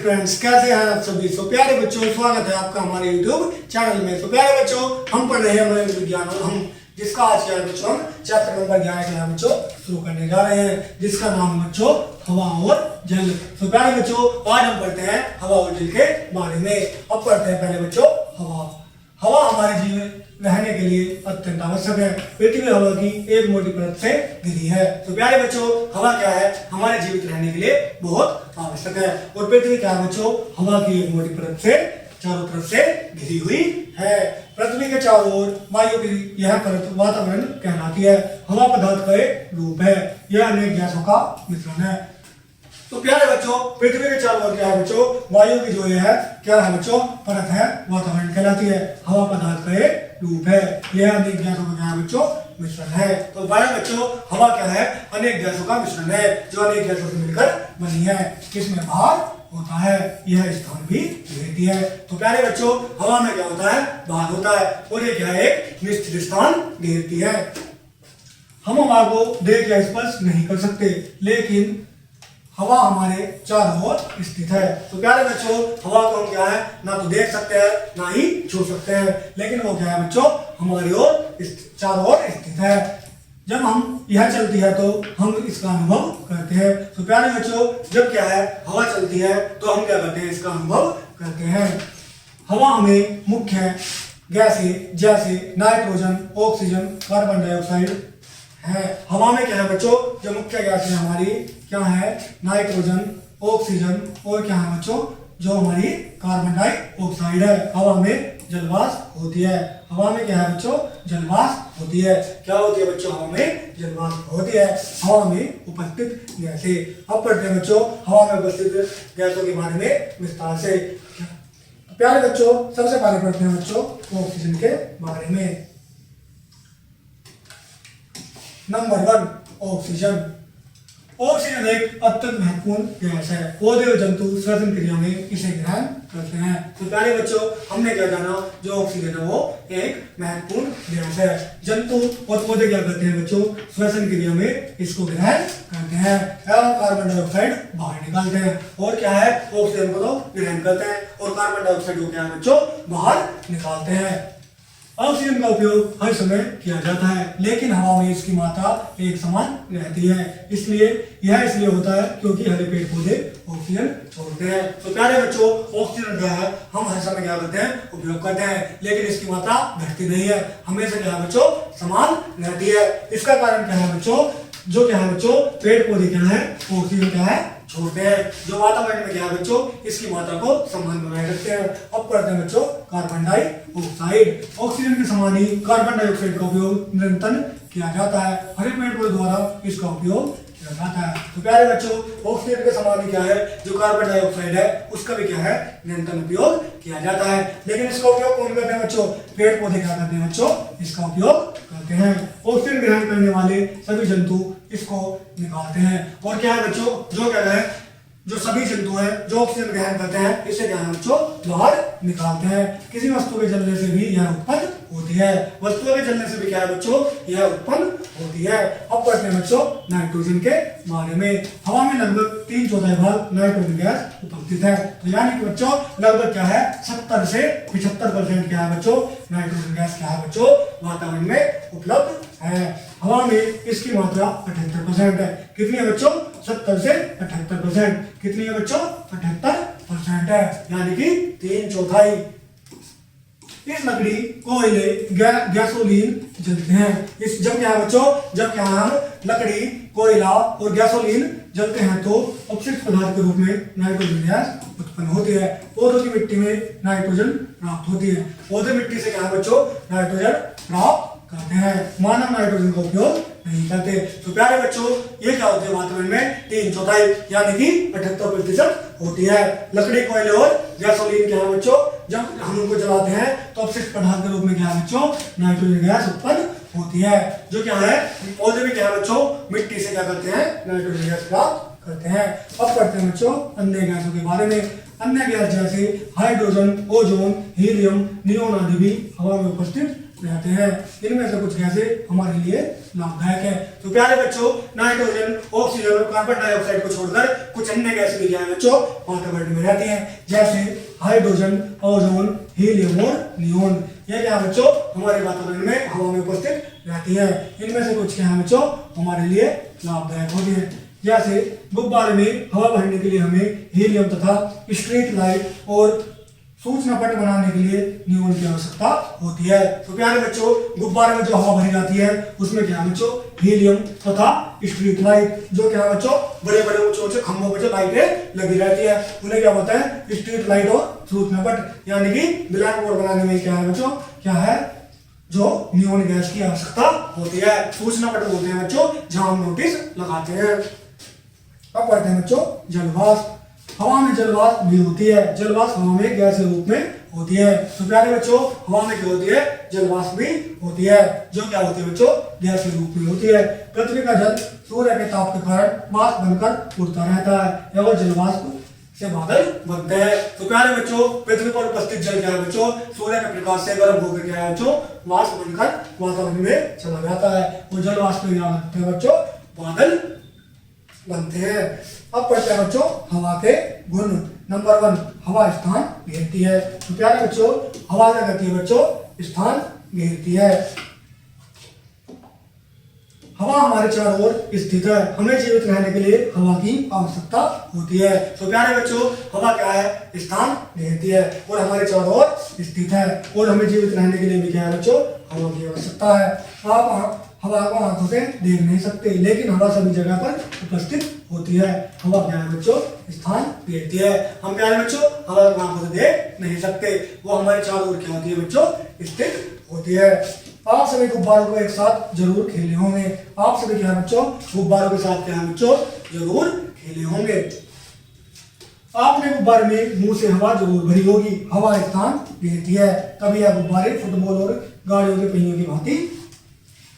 Friends, कैसे हैं आप सभी। सो प्यारे बच्चों, स्वागत है आपका हमारे यूट्यूब चैनल में। तो प्यारे बच्चों, हम पढ़ रहे हैं मनोविज्ञान विज्ञान और हम जिसका आज क्या है बच्चों, हम चैप्टर नंबर 11 के नाम बच्चों शुरू करने जा रहे हैं, जिसका नाम है बच्चों हवा और जल। तो प्यारे बच्चों, आज हम पढ़ते हैं हवा और जल के बारे में। अब पढ़ते हैं पहले बच्चों हवा। हवा हमारे जीवन रहने के लिए अत्यंत आवश्यक है। पृथ्वी हवा की एक मोटी परत से घिरी है। तो प्यारे बच्चों, हवा क्या है, हमारे जीवित रहने के लिए बहुत आवश्यक है। और पृथ्वी क्या है बच्चों, हवा की एक मोटी परत से चारों तरफ से घिरी हुई है। पृथ्वी के चारों ओर वायु की यह परत वातावरण कहलाती है। हवा पदार्थ का एक रूप है, यह अनेक गैसों का मिश्रण है। तो प्यारे बच्चों, पृथ्वी के चारों ओर क्या है बच्चों, वायु की जो है क्या है बच्चों, परत है, वातावरण कहलाती है। हवा पदार्थ का एक रूप है, यह अनेक गैसों का क्या है बच्चों, मिश्रण है। तो प्यारे बच्चों, हवा क्या है, अनेक गैसों का मिश्रण है, जो अनेक गैसों से मिलकर बनी है। इसमें भार होता है, यह स्थान भी घेरती है। तो प्यारे बच्चों, हवा में क्या होता है, भार होता है, और ये क्या है, एक निश्चित स्थान घेरती है। हम हवा को देख या स्पर्श नहीं कर सकते, लेकिन हवा हमारे चारों ओर स्थित है। तो प्यारे बच्चों, हवा को हम क्या है, ना तो देख सकते हैं ना ही छू सकते हैं, लेकिन वो क्या है बच्चों, हमारी ओर चारों ओर स्थित है। जब हम यह चलती है तो हम इसका अनुभव करते हैं। तो प्यारे बच्चों, जब क्या है, हवा चलती है तो हम क्या करते हैं, इसका अनुभव करते हैं। हवा हमें मुख्य गैसें जैसे नाइट्रोजन, ऑक्सीजन, कार्बन डाइऑक्साइड है। हवा में क्या है बच्चों, जो मुख्य गैसें हमारी क्या है, नाइट्रोजन, ऑक्सीजन और क्या है बच्चों, जो हमारी कार्बन डाइऑक्साइड है। हवा में जलवाष्प होती है। हवा में क्या है बच्चों, जलवाष्प होती है। क्या होती है बच्चों, हवा में जलवाष्प होती है। हवा में उपस्थित गैसें। अब पढ़ते हैं बच्चों हवा में उपस्थित गैसों के बारे में विस्तार से। प्यारे बच्चों, सबसे पहले पढ़ते हैं बच्चों ऑक्सीजन के बारे में। Number 1, oxygen. ऑक्सीजन एक अत्यंत महत्वपूर्ण गैस है। पौधे और जंतु श्वसन क्रिया में इसे ग्रहण करते हैं। तो प्यारे बच्चों, हमने क्या जाना, जो ऑक्सीजन है वो एक महत्वपूर्ण गैस है। जंतु और पौधे क्या करते हैं बच्चों, श्वसन क्रिया में इसको ग्रहण करते हैं एवं कार्बन डाइऑक्साइड बाहर निकालते हैं। और क्या है, ऑक्सीजन को तो ग्रहण करते हैं और कार्बन डाइऑक्साइड को क्या है बच्चों, बाहर निकालते हैं। ऑक्सीजन का उपयोग हर समय किया जाता है, लेकिन हवा में इसकी मात्रा एक समान रहती है। यह इसलिए होता है क्योंकि हरे पेड़ पौधे ऑक्सीजन छोड़ते हैं। तो प्यारे बच्चों, ऑक्सीजन क्या है, हम हर समय क्या करते हैं, उपयोग करते हैं, लेकिन इसकी मात्रा घटती नहीं है, हमेशा क्या है बच्चों, समान रहती है। इसका कारण क्या है बच्चों, जो क्या है बच्चों, पेड़ पौधे क्या है, ऑक्सीजन क्या है, छोड़ते हैं, जो वातावरण में क्या है बच्चों, इसकी मात्रा को समान बनाए रखते हैं। अब पढ़ते हैं बच्चों कार्बन डाइऑक्साइड। ऑक्सीजन के समान ही कार्बन डाइऑक्साइड का उपयोग निरंतर किया जाता है। हरे पेड़ पौधे द्वारा इसका उपयोग किया जाता है। तो प्यारे बच्चों, ऑक्सीजन के समान ही क्या है, जो कार्बन डाइऑक्साइड है उसका भी क्या है, निरंतर उपयोग किया जाता है। लेकिन इसका उपयोग कौन करते हैं बच्चों, पेड़ पौधे क्या करते हैं बच्चों, इसका उपयोग करते हैं। ऑक्सीजन ग्रहण करने वाले सभी जंतु इसको निकालते हैं। और क्या है बच्चों, जो क्या है, जो सभी जंतु हैं जो ऑक्सीजन ग्रहण करते हैं, इसे क्या है बच्चों, बाहर निकालते हैं। किसी वस्तु के जलने से भी यह उत्पन्न होती है। वस्तुओं के जलने से भी क्या है बच्चों, यह उत्पन्न होती है। अब पढ़ते हैं बच्चों नाइट्रोजन के बारे में। हवा में लगभग 3/4 भाग नाइट्रोजन गैस उपस्थित है। तो यानी कि बच्चों लगभग क्या है, 70 से 75% क्या है बच्चों, नाइट्रोजन गैस क्या है बच्चों, वातावरण में उपलब्ध है। हवा में इसकी मात्रा 78% है। कितनी है बच्चों, 70 से 78%। कितनी है बच्चों, 78% है, यानी कि 3/4। इस लकड़ी, कोयले, गैसोलीन जलते हैं। इस जब क्या है बच्चों, जब क्या हम लकड़ी, कोयला और गैसोलीन जलते हैं तो अपशिष्ट पदार्थ के रूप में नाइट्रोजन गैस उत्पन्न होती है। पौधों की मिट्टी में नाइट्रोजन प्राप्त होती है। पौधे मिट्टी से क्या है बच्चों, नाइट्रोजन प्राप्त करते हैं। मानव नाइट्रोजन का उपयोग नहीं करते। तो प्यारे बच्चों, ये क्या होती है, वातावरण में 3/4 यानी कि 78% होती है। लकड़ी, कोयले और गैसोलीन क्या है बच्चों, जब हम उनको जलाते हैं तो अपशिष्ट पदार्थ के रूप में क्या है बच्चों, नाइट्रोजन गैस उत्पन्न होती है। जो क्या है, पौधे भी क्या है बच्चों, मिट्टी से क्या करते हैं, नाइट्रोजन गैस प्राप्त करते हैं। अब पढ़ते हैं बच्चों अन्य गैसों के बारे में। अन्य गैस जैसे हाइड्रोजन, ओजोन, हीलियम, नियोन आदि भी हवा में उपस्थित रहते हैं। इनमें से कुछ गैसें हमारे लिए लाभदायक है। तो प्यारे बच्चों, नाइट्रोजन, ऑक्सीजन और कार्बन डाइऑक्साइड को छोड़कर कुछ अन्य गैसें भी क्या है बच्चों वातावरण में रहती हैं, जैसे हाइड्रोजन, ओजोन, हीलियम और नियोन। ये क्या है बच्चों हमारे वातावरण में हवा में उपस्थित रहती है। इनमें से कुछ क्या है बच्चों हमारे लिए लाभदायक होती है, जैसे गुब्बारे में हवा भरने के लिए हमें हीलियम तथा स्ट्रीट लाइट और सूचना पट बनाने के लिए नियोन की आवश्यकता होती है। तो प्यारे बच्चों, गुब्बारे में जो हवा भरी जाती है उसमें क्या है बच्चों हीलियम तथा स्ट्रीट लाइट, जो क्या है बच्चों बड़े बड़े ऊंचे ऊंचे खंभों पर जो लाइटें लगी रहती है उन्हें क्या होता है स्ट्रीट लाइट और सूचना पट यानी कि ब्लैक बोर्ड बनाने में क्या है बच्चों क्या है जो नियोन गैस की आवश्यकता होती है। सूचना पट बोलते हैं बच्चों जहां हम नोटिस लगाते हैं। अब पढ़ते हैं बच्चों जलवाष्प। हवा में जलवाष्प भी होती है। जलवाष्प हवा में गैस के रूप में होती है। तो प्यारे बच्चों, हवा में क्या होती है जलवाष्प भी होती है, जो क्या होती है बच्चों गैस के रूप में होती है। पृथ्वी का जल सूर्य के ताप के कारण वाष्प बनकर उड़ता रहता है एवं जलवाष्प से बादल बनते हैं। तो प्यारे बच्चों, पृथ्वी पर उपस्थित जल क्या है बच्चों सूर्य के प्रकाश से गर्म होकर क्या है बच्चों वाष्प बनकर वातावरण में चला जाता है और जल वाष्प में क्या होते हैं बच्चों बादल बनते हैं। अब पढ़ते हैं बच्चों हवा के गुण। नंबर 1, हवा स्थान घेरती है। तो प्यारे बच्चों, हवा क्या करती है बच्चों स्थान घेरती है। हवा हमारे चारों ओर स्थित है। हमें जीवित रहने के लिए हवा की आवश्यकता होती है। तो प्यारे बच्चों, हवा क्या है स्थान घेरती है और हमारे चारों ओर स्थित है और हमें जीवित रहने के लिए भी क्या है बच्चों हवा की आवश्यकता है। आप हवा को आंखों से देख नहीं सकते, लेकिन हवा सभी जगह पर उपस्थित होती है। हवा क्या है बच्चों स्थान घेरती है। हम प्यारे बच्चों हवा को आंखों से देख नहीं सकते, वो हमारे चारों ओर क्या होती है बच्चों स्थित होती है। आप सभी गुब्बारों को एक साथ जरूर खेले होंगे। आप सभी क्या बच्चों गुब्बारों के साथ क्या बच्चों जरूर खेले होंगे। आपने गुब्बारे में मुंह से हवा जरूर भरी होगी। हवा स्थान घेरती है, तभी यह गुब्बारे फुटबॉल और गाड़ियों के पहियों की भांति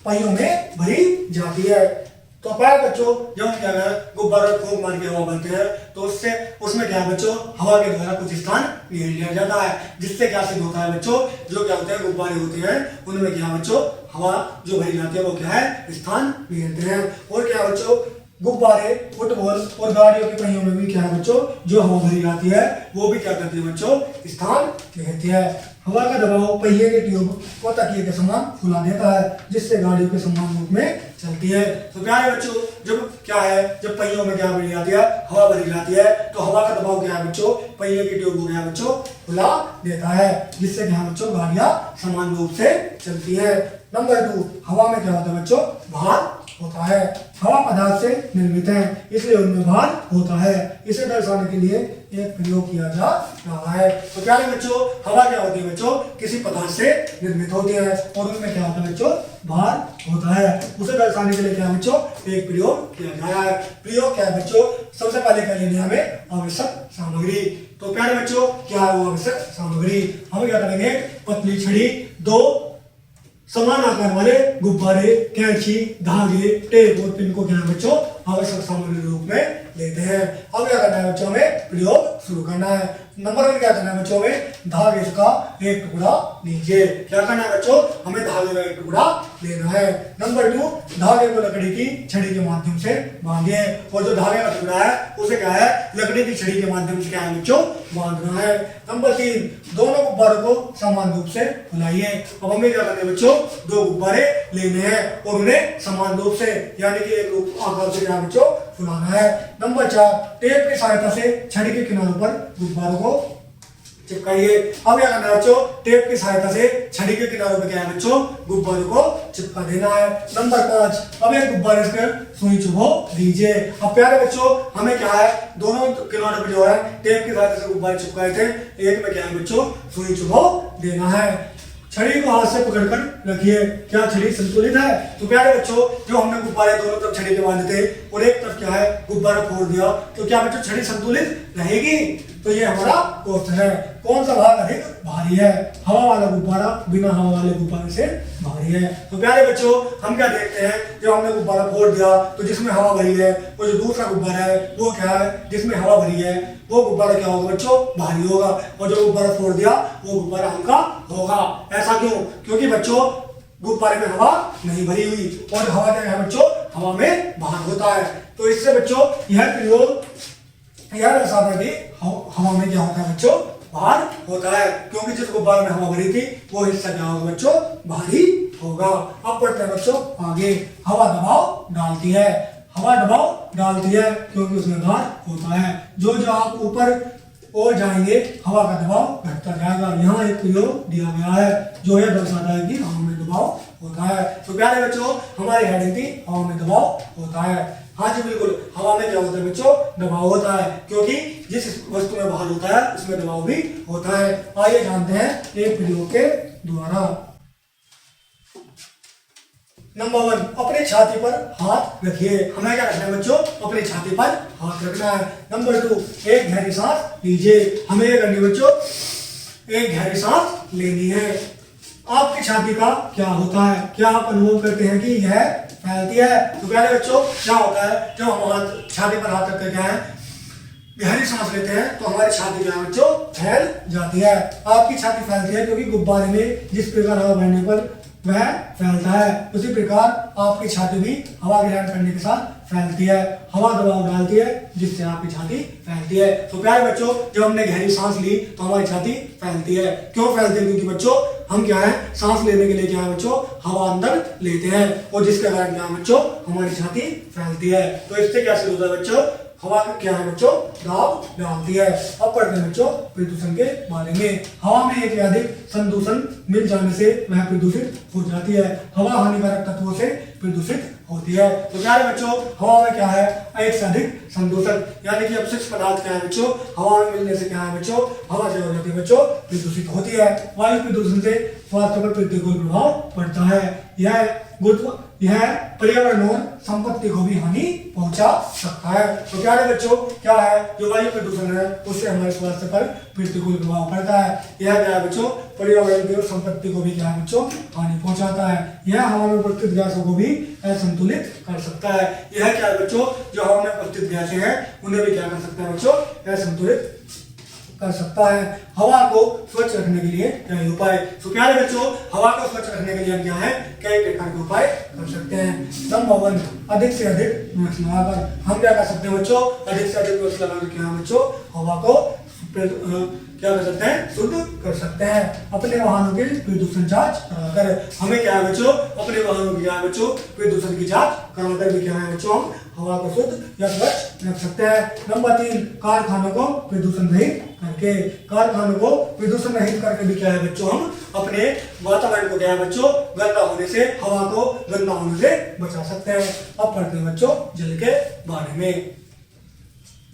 पहियों में भरी जाती है। तो प्यारे बच्चों, जब हम क्या गुब्बारों को फूंक मार के हवा भरते हैं तो उससे उसमें क्या बच्चों हवा के द्वारा कुछ स्थान घेर लिया जाता है, जिससे क्या सिद्ध होता है बच्चों जो क्या होते हैं गुब्बारे होते हैं उनमें क्या बच्चों हवा जो भरी जाती है वो क्या है स्थान घेरते हैं। और क्या बच्चों गुब्बारे फुटबॉल और गाड़ियों के पहियों में भी क्या है बच्चों जो हवा भरी जाती है वो भी क्या करती है बच्चों स्थान घेरती है। हवा का दबाव पहिए के ट्यूब को तकिए के समान फुला देता है, जिससे गाड़ियों के समान रूप में चलती है। तो प्यारे बच्चों, जब क्या है जब पहियों में क्या भरी जाती है हवा भरी जाती है तो हवा का दबाव क्या है बच्चों पहिए के ट्यूब को क्या बच्चों फुला देता है, जिससे क्या बच्चों गाड़ियां समान रूप से चलती है। नंबर 2, हवा में क्या होता है बच्चों भार होता है। हवा पदार्थ से निर्मित है, इसलिए उनमें भार होता है। इसे दर्शाने के लिए एक प्रयोग किया जा रहा है। तो प्यारे बच्चों, हवा क्या होती है बच्चों किसी पदार्थ से निर्मित होती है और उनमें क्या होता है बच्चों भार होता है। उसे दर्शाने के लिए क्या बच्चों एक प्रयोग किया जा रहा है। प्रयोग क्या है बच्चों सबसे पहले क्या लेनी है हमें आवश्यक सामग्री। तो प्यारे बच्चों क्या है वो आवश्यक सामग्री, हम क्या करेंगे पतली छड़ी, 2 समान आकार वाले गुब्बारे, कैंची, धागे, टेप और पिन को क्या है बच्चों आवश्यक सामग्री के रूप में लेते हैं। अब क्या करना है बच्चों में प्रयोग शुरू करना है। नंबर 1 क्या करना है बच्चों में धागे का एक टुकड़ा लीजिए। क्या करना है बच्चों हमें धागे का एक टुकड़ा लेना है। नंबर 2 धागे को लकड़ी की छड़ी के माध्यम से बांधिए और जो धागे का टुकड़ा है उसे क्या है लकड़ी की छड़ी के माध्यम से क्या है बच्चों बांधना है। नंबर 3 दोनों गुब्बारों को समान रूप से फुलाइए। अब हमें क्या करना है बच्चों 2 गुब्बारे लेने हैं और उन्हें समान रूप से यानी कि एक रूप आकार से क्या बच्चों फुलाना है। नंबर 4 टेप की सहायता से छड़ी के किनारों पर गुब्बारों को चिपकाइए। अब क्या करना है बच्चों टेप की सहायता से छड़ी के किनारों पर क्या है बच्चों गुब्बारों को चिपका देना है। नंबर 5 अब एक गुब्बारे से सुई चुभो दीजिए। अब प्यारे बच्चों हमें क्या है दोनों किनारों पर जो है टेप की सहायता से गुब्बारे चिपकाए थे, एक में क्या है बच्चों सुई चुभो देना है। छड़ी को हाथ से पकड़कर रखिए। क्या छड़ी संतुलित है? तो प्यारे बच्चों जो हमने गुब्बारे दोनों तरफ छड़ी के बांधे थे और एक तरफ क्या है गुब्बारा फोड़ दिया तो क्या बच्चों छड़ी संतुलित रहेगी? तो ये हमारा क्वेश्चन है। कौन सा भाग अधिक भारी है? हवा वाला गुब्बारा बिना हवा वाले गुब्बारे से भारी है। तो प्यारे बच्चों हम क्या देखते हैं, जब हमने गुब्बारा फोड़ दिया तो जिसमें हवा भरी है, वो जो दूसरा गुब्बारा है वो क्या है, जिसमें हवा भरी है वो गुब्बारा क्या होगा बच्चों, भारी होगा। और जो गुब्बारा फोड़ दिया वो गुब्बारा हल्का होगा। ऐसा क्यों? क्योंकि बच्चों गुब्बारे में हवा नहीं भरी हुई और हवा क्या है बच्चों, हवा में भार होता है। तो इससे बच्चों यह प्रयोग यह दर्शाता है कि हवा में क्या होता है बच्चों, भार होता है। क्योंकि जिस गुब्बारे में हवा भरी थी वो हिस्सा क्या होगा बच्चों, भारी होगा। अब पढ़ते हैं बच्चों आगे। हवा दबाव डालती है, हवा दबाव डालती है क्योंकि उसमें भार होता है। जो जो आप ऊपर और जाएंगे हवा का दबाव घटता जाएगा। यहाँ एक प्रयोग दिया गया है जो यह दर्शाता है कि हवा में दबाव होता है। तो प्यारे बच्चों हमारी हेडिंग थी हवा में दबाव होता है। हाँ जी बिल्कुल, हवा में क्या होता है बच्चों, दबाव होता है। क्योंकि जिस वस्तु में भार होता है उसमें दबाव भी होता है। आइए जानते हैं एक प्रयोग के द्वारा। नंबर 1, अपनी छाती पर हाथ रखिए। हमें क्या रखना है बच्चों, अपनी छाती पर हाथ रखना है। नंबर 2, एक गहरी सांस लीजिए। हमें ये करनी बच्चों, एक गहरी सांस लेनी है। आपकी छाती का क्या होता है, क्या आप अनुभव करते हैं कि यह फैलती है? तो प्यारे बच्चों क्या होता है, जब हम छाती पर हाथ रखते क्या है, गहरी सांस लेते हैं तो हमारी छाती क्या है बच्चों, फैल जाती है। आपकी छाती फैलती है क्योंकि गुब्बारे में जिस प्रकार हवा भरने पर वह फैलता है, उसी प्रकार आपकी छाती भी हवा ग्रहण करने के साथ फैलती है। हवा दबाव डालती है जिससे आपकी छाती फैलती है। तो प्यारे बच्चों जब हमने गहरी सांस ली तो हमारी छाती फैलती है। क्यों फैलती है? क्योंकि बच्चों हम क्या है, सांस लेने के लिए क्या है बच्चों, हवा अंदर लेते हैं और जिसके कारण क्या है बच्चों, हमारी छाती फैलती है। तो इससे क्या सिद्ध होता है बच्चों, हवा क्या है बच्चों, दाब डालती है। अब पढ़ते हैं बच्चों प्रदूषण के बारे में। हवा में एक या अधिक संदूषण मिल जाने से वह प्रदूषित हो जाती है। हवा हानिकारक तत्वों से प्रदूषित होती है। तो प्यारे बच्चों हवा में क्या है, एक से अधिक संदूषण यानी कि अपशिष्ट पदार्थ क्या है बच्चों, हवा में मिलने से क्या है बच्चों, हवा क्या हो जाती है बच्चों, प्रदूषित होती है। वायु प्रदूषण से स्वास्थ्य पर प्रतिकूल प्रभाव पड़ता है। यह पर्यावरण और संपत्ति को भी हानि पहुंचा सकता है। तो प्यारे बच्चों क्या है, जो वायु प्रदूषण है उससे हमारे स्वास्थ्य पर प्रतिकूल प्रभाव पड़ता है। यह क्या है बच्चों, पर्यावरण की और संपत्ति को भी क्या है बच्चों, हानि पहुंचाता है। यह हवा में उपस्थित गैसों को भी असंतुलित कर सकता है। यह क्या है बच्चों, जो हवा में उपस्थित गैसें हैं उन्हें भी क्या कर सकता है बच्चों, असंतुलित कर सकता है। हवा को स्वच्छ रखने के लिए क्या उपाय? तो प्यारे बच्चों हवा को स्वच्छ रखने के लिए हम क्या है, कई प्रकार के उपाय कर सकते हैं। नंबर 1, अधिक से अधिक वृक्ष लगाकर। हम क्या कर सकते हैं बच्चों, अधिक से अधिक वृक्ष लगाकर क्या है बच्चों, हवा को क्या कर सकते हैं, शुद्ध कर सकते हैं। अपने वाहनों की प्रदूषण जांच कराकर। हमें क्या है बच्चों, अपने वाहनों की क्या है बच्चों, प्रदूषण की जांच कराकर भी क्या है बच्चों, हम हवा को शुद्ध या स्वच्छ रख सकते हैं। नंबर 3, कारखानों को प्रदूषण रहित करके। कारखानों को प्रदूषण रहित करके भी क्या है बच्चों, हम अपने वातावरण को क्या है बच्चों, गंदा होने से, हवा को गंदा होने से बचा सकते हैं। अब पढ़ते हैं बच्चों जल के बारे में।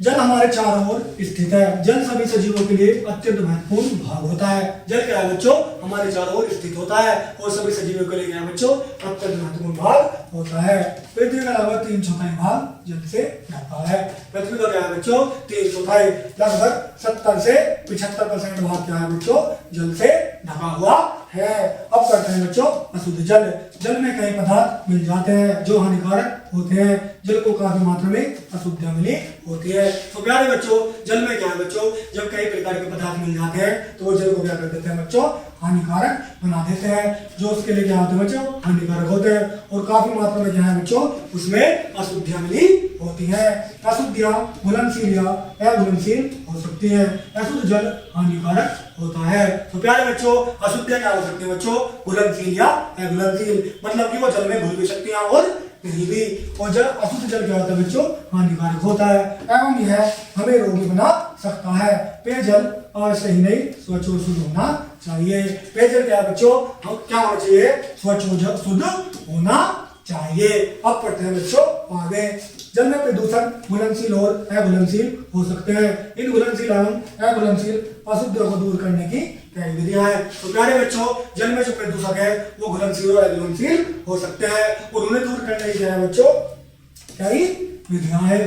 जल हमारे चारों ओर स्थित है। जल सभी सजीवों के लिए अत्यंत महत्वपूर्ण भाग होता है। जल क्या है बच्चों, हमारे चारों ओर स्थित होता है और सभी सजीवों के लिए क्या है बच्चों, अत्यंत महत्वपूर्ण भाग होता है। पृथ्वी का लगभग 3/4 भाग जल से ढका है। पृथ्वी का क्या है बच्चों, 3/4 लगभग 70 से 75% भाग क्या है बच्चों, जल से ढका हुआ है। अब करते हैं बच्चों अशुद्ध जल। जल में कई पदार्थ मिल जाते हैं जो हानिकारक होते हैं। जल को काफी मात्रा में अशुद्धियां मिली होती है। तो प्यारे बच्चों जल में क्या है बच्चों, जब कई प्रकार के पदार्थ मिल जाते हैं तो वो जल को क्या कर देते हैं बच्चों, हानिकारक बना देते हैं। जो उसके लिए क्या होते हैं बच्चों, हानिकारक होते हैं और काफी मात्रा में क्या है बच्चों, उसमें अशुद्धियां मिली होती है। अशुद्धियां घुलनशील या अघुलनशील हो सकती है। अशुद्ध जल हानिकारक होता है। तो प्यारे बच्चों अशुद्धियां क्या हो सकती है बच्चों, घुलनशील या अघुलनशील, मतलब कि वो जल में घुल भी सकती हैं और नहीं भी। और जल अशुद्ध जल क्या होता है बच्चों, हानिकारक होता है एवं यह हमें रोगी बना सकता है। पेयजल अवश्य ही नहीं, स्वच्छ और शुद्ध होना चाहिए। पेयजल क्या है बच्चों, क्या होना चाहिए, स्वच्छ और शुद्ध होना चाहिए। अब पढ़ते हैं बच्चों आगे। जल में प्रदूषण घुलनशील और अघुलनशील हो सकते हैं। इन घुलनशील एवं अघुलनशील अशुद्धियों को दूर करने की कई विधियां हैं। तो प्यारे बच्चों जल में जो प्रदूषक है वो घुलनशील और अघुलनशील हो सकते हैं और उन्हें दूर करने की क्या है बच्चों, कई विधियां हैं।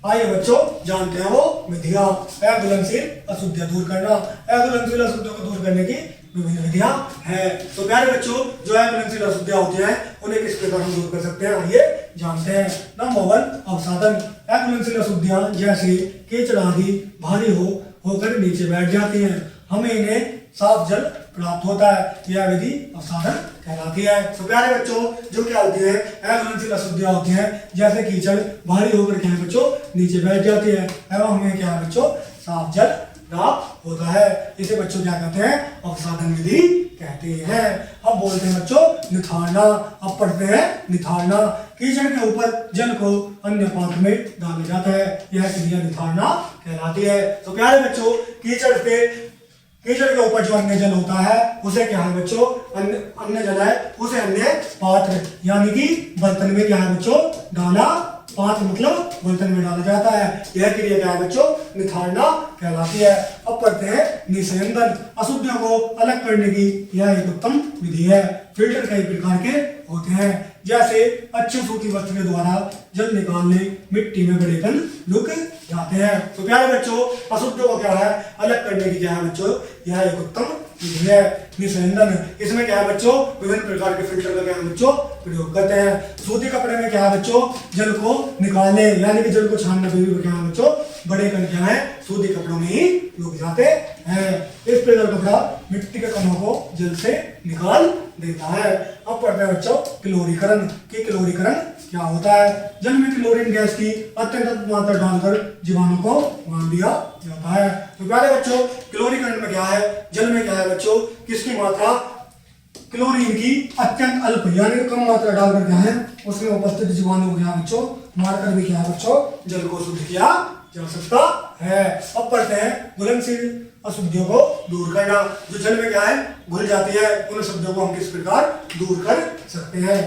आइए बच्चों जानते हैं वो विधियां। अघुलनशील अशुद्धियां दूर करना। अघुलनशील अशुद्धियों को दूर करने की विभिन्न विधियां हैं। तो प्यारे बच्चों जो अघुलनशील अशुद्धियां होती हैं उन्हें किस प्रकार हम दूर कर सकते हैं आइए जानते हैं। नंबर 1 अवसादन। अघुलनशील अशुद्धियां जैसे कीचड़ आदि भारी होकर नीचे बैठ जाती हैं, हमें इन्हें साफ जल प्राप्त होता है, यह विधि अवसादन कहलाती है। तो प्यारे बच्चों जो क्या होती है अघुलनशील अशुद्धियां होती हैं जैसे कीचड़ भारी होकर क्या है बच्चों नीचे बैठ जाती है एवं हमें क्या है बच्चों साफ जल प्राप्त होता है, इसे बच्चों क्या कहते हैं अवसादन विधि कहते हैं। अब बोलते हैं बच्चों निथारना। अब पढ़ते हैं निथारना। कीचड़ के ऊपर जल को अन्य पात्र में डाला जाता है, यह क्रिया निथारना कहलाती है। तो प्यारे बच्चों कीचड़ के ऊपर जो अन्य जल होता है उसे क्या है बच्चों अन्य जल है उसे अन्य पात्र यानी कि बर्तन में क्या है बच्चों डाला, पात्र मतलब बर्तन में डाला जाता है, यह क्रिया क्या है बच्चों निथारना कहलाती है। अब पढ़ते हैं निस्यंदन। अशुद्धियों को अलग करने की यह एक उत्तम विधि है। फिल्टर कई प्रकार के होते हैं जैसे अच्छे सूती वस्त्र के द्वारा जल निकालने मिट्टी में बड़े कण रुक जाते हैं। तो प्यारे बच्चों अशुद्धियों को क्या है अलग करने की क्या है बच्चों यह एक उत्तम विधि है निस्यंदन। इसमें क्या है बच्चों विभिन्न प्रकार के फिल्टर का क्या है बच्चों प्रयोग करते हैं। सूती कपड़े में क्या है बच्चों जल को निकालने यानी कि जल को छानने के लिए क्या है बच्चों बड़े कण क्या है सूती कपड़ों में ही रुक जाते हैं। इस प्रकार कपड़ा मिट्टी के कणों को जल से निकाल देता है। अब पढ़ते हैं बच्चों क्लोरीकरण। कि क्लोरीकरण क्या होता है। जल में क्लोरीन गैस की अत्यंत मात्रा डालकर जीवाणु को मार दिया जाता है। तो प्यारे बच्चों क्लोरीकरण में क्या है जल में क्या है बच्चों किसकी मात्रा क्लोरीन की अत्यंत अल्प यानी कम मात्रा डालकर क्या है उसमें उपस्थित जीवाणु को क्या है बच्चों मारकर भी क्या है बच्चों जल को शुद्ध किया जा सकता है। अब पढ़ते हैं घुलनशील अशुद्धियों को दूर करना। जो जल में क्या है घुल जाती है उन अशुद्धियों को हम किस प्रकार दूर कर सकते हैं।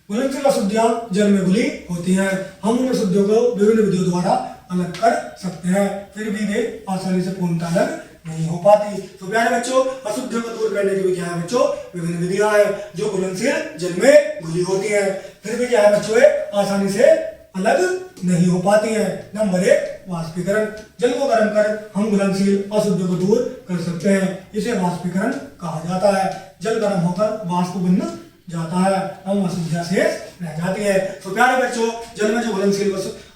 घुलनशील अशुद्धियां जल में घुली होती हैं, हम उन अशुद्धियों को विभिन्न विधियों द्वारा अलग कर सकते हैं, फिर भी वे आसानी से पूर्णतः अलग नहीं हो पाती। तो प्यारे बच्चों अशुद्धियों को दूर करने की भी क्या है बच्चों विभिन्न विधियां हैं जो घुलनशील जल में घुली होती हैं, फिर भी क्या है बच्चों आसानी से अलग नहीं हो पाती हैं। नंबर 1 वाष्पीकरण। जल को गर्म कर हम घुलनशील अशुद्धियों को दूर कर सकते हैं, इसे वाष्पीकरण कहा जाता है। जल गर्म होकर वाष्प बन जाता है हम अशुद्धियां शेष रह जाती है। तो प्यारे बच्चों जल में जो घुलनशील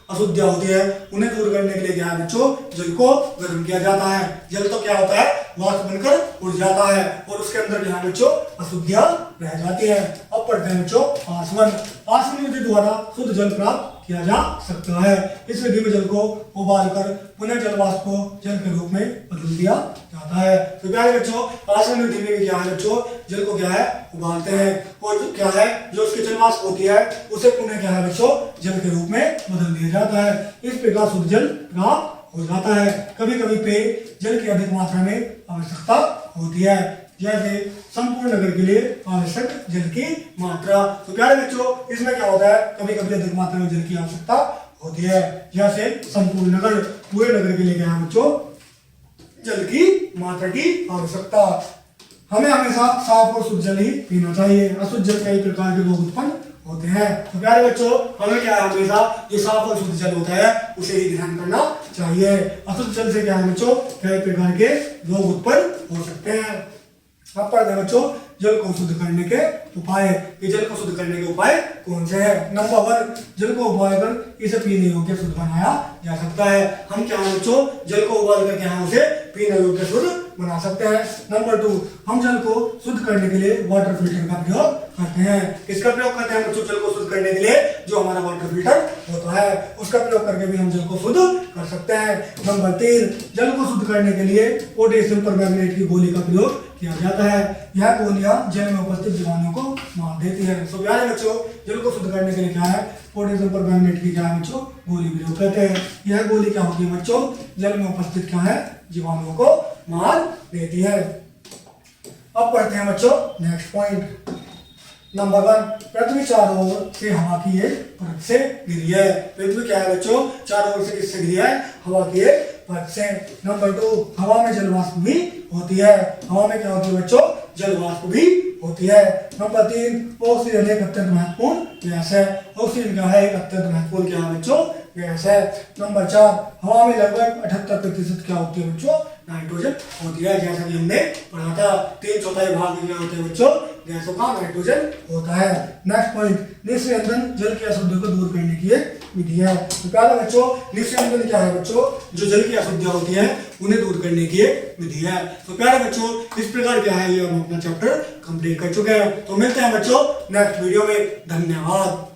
अशुद्धियां होती है उन्हें दूर करने के लिए क्या है बच्चों जल को गर्म किया जाता है। जल तो क्या होता है वाष्प बनकर उड़ जाता है और उसके अंदर क्या है बच्चों अशुद्धियां रह जाती है। अब पढ़ते हैं बच्चों आसवन। आसवन विधि द्वारा शुद्ध जल प्राप्त किया जा सकता है। इस विधि में जल को उबालकर पुनः जल वाष्प को जल के रूप में बदल दिया जाता है। तो प्यारे बच्चों आसवन विधि में क्या है बच्चों जल को क्या है उबालते हैं और जो क्या है जो उसकी जल वाष्प होती है उसे पुनः क्या है बच्चों जल के रूप में बदल दिया जाता है। इस प्रकार शुद्ध जल प्राप्त हो जाता है। कभी कभी पेय जल की अधिक मात्रा में आवश्यकता होती है जैसे संपूर्ण नगर के लिए आवश्यक जल की मात्रा। तो प्यारे बच्चों इसमें क्या होता है कभी कभी अधिक मात्रा में जल की आवश्यकता होती है जैसे संपूर्ण नगर पूरे नगर के लिए क्या है बच्चों जल की मात्रा की आवश्यकता। हमें हमेशा साफ और शुद्ध जल ही पीना चाहिए। अशुद्ध जल कई प्रकार के रोग उत्पन्न होते हैं। तो प्यारे बच्चों हमें क्या है हमेशा जो साफ और शुद्ध जल होता है उसे ही ग्रहण करना चाहिए। अशुद्ध जल से क्या है बच्चों कई प्रकार के रोग उत्पन्न हो सकते हैं। अब पढ़ते हैं बच्चों जल को शुद्ध करने के उपाय। ये जल को शुद्ध करने के उपाय कौन से हैं। नंबर 1 जल को उबालकर इसे पीने योग्य शुद्ध बनाया जा सकता है। हम क्या है बच्चों जल को उबाल कर क्या है उसे पीने योग्य शुद्ध बना सकते हैं। नंबर 2 हम जल को शुद्ध करने के लिए वाटर फिल्टर का प्रयोग करते हैं। किसका प्रयोग करते हैं बच्चों जल को शुद्ध करने के लिए जो हमारा वाटर फिल्टर होता है उसका प्रयोग करके भी हम जल को शुद्ध कर सकते हैं। नंबर 3 जल को शुद्ध करने के लिए पोटेशियम परमैंगनेट की गोली का प्रयोग किया जाता है। यह गोलियां जल में उपस्थित जीवाणुओं को मार देती है। तो प्यारे बच्चों जल को शुद्ध करने के लिए क्या है पोटेशियम परमैंगनेट की क्या है बच्चों गोली प्रयोग करते हैं। यह गोली क्या होती है बच्चों जल में उपस्थित क्या है जीवाणुओं को मार देती है। अब पढ़ते हैं बच्चों नेक्स्ट पॉइंट। नंबर 1 पृथ्वी चारों ओर से हवा की एक परत से घिरी है। पृथ्वी क्या है बच्चों चारों ओर से किससे घिरी है हवा की एक परत से। नंबर 2 हवा में जल वाष्प भी होती है। हवा में क्या होती है बच्चों जल वाष्प भी होती है। नंबर 3 ऑक्सीजन एक अत्यंत महत्वपूर्ण गैस है। ऑक्सीजन क्या है एक अत्यंत महत्वपूर्ण क्या है बच्चों गैस है। नंबर 4, हवा में लगभग 78% क्या होती है बच्चों, नाइट्रोजन होती है, जैसा कि हमने पढ़ा था। 3/4 भाग क्या होते हैं बच्चों, गैसों का नाइट्रोजन होता है। नेक्स्ट पॉइंट, निस्यंदन जल की अशुद्धि को दूर करने की एक विधि है। तो प्यारे बच्चों, निस्यंदन क्या है बच्चों, जो जल की अशुद्धियां होती है उन्हें दूर करने की एक विधि है। तो प्यारे बच्चों, इस प्रकार क्या है ये हम अपना चैप्टर कंप्लीट कर चुके हैं। तो मिलते हैं बच्चों नेक्स्ट वीडियो में। धन्यवाद।